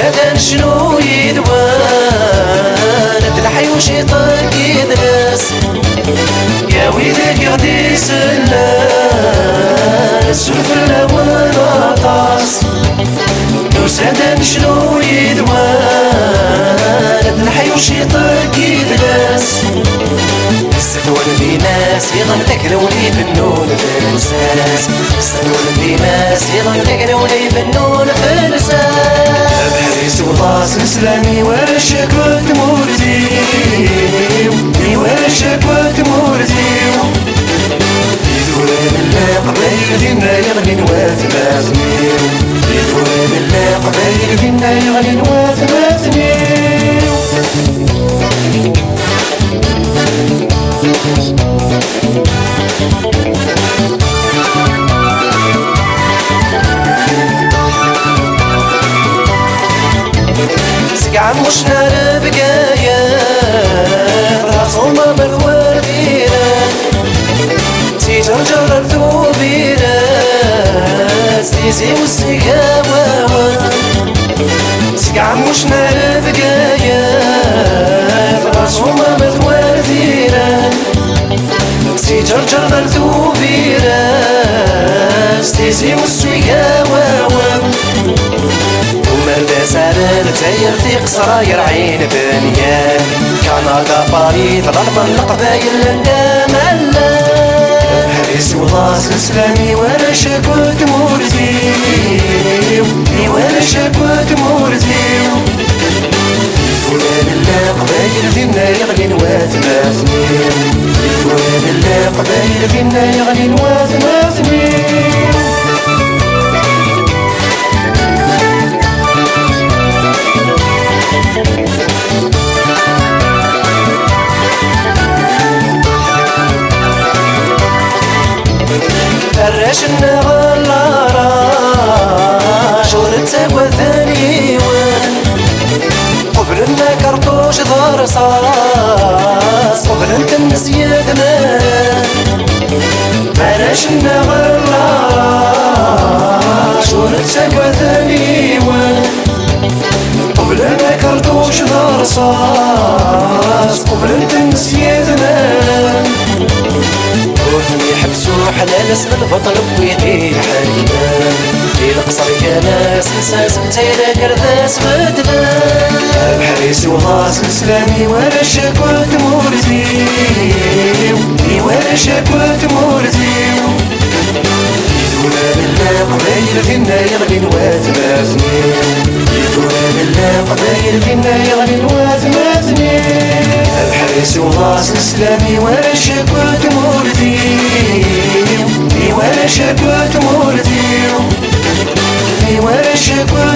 وسادة شنو يدوان تلحي وشي طق يدرس يا ويلك يغدي سلاس سلف الأول عطاس وسادة شنو يدوان تلحي وشي طق يدرس السنون في ناس يظن تكروني في النون في الاساس السنون في ناس يظن تكروني في النون في الاساس بحريس وطاس الاسلامي ورشك وتمورتيو ورشك وتمورتيو يدور بالله قبيل فينا يغني نواف ماثنيو يدور بالله قبيل فينا يغني نواف ماثنيو سقعن مش نار بقايا راسوما مثوار فينا تيجرجر الثوبينا سيزي والسقاوة سقعن مش نار بقايا راسوما مثوار فينا تيجرجر الثوبينا سيزي والسقاوة ومردا سالل تاير في قصرى يرعين بنيان كندا باريس ضربا القبايل لنا ملا حريس ولاص الاسلامي وانا شكوت مورتيو وانا شكوت مورتيو فلان الله قبايل فينا يغني نواث ماثنيو فلان الله قبايل فينا يغني نواث ماثنيو الرش النغلارة شورتك وثاني قبل ما كرتوش ضار صاص قبل انت النسياد ما الرش النغلارة شورتك وثاني قبل ما كرتوش ضار صاص قبل انت النسياد ما روحني حبسو حلال اسم الفطر بويدي حريمان في القصر يا ناس نساس متينا كرداس بدبان بحريس ولاص الاسلامي وانا شكوت مورتيو وانا شكوت مورتيو يدونا بالله قبايل فينا يغني نواث ماثنيو يدونا بالله قبايل فينا يغني نواث ماثنيو الحريس ولاص الاسلامي وانا شكوت مورتيو وانا شكوت مورتيو وانا شكوت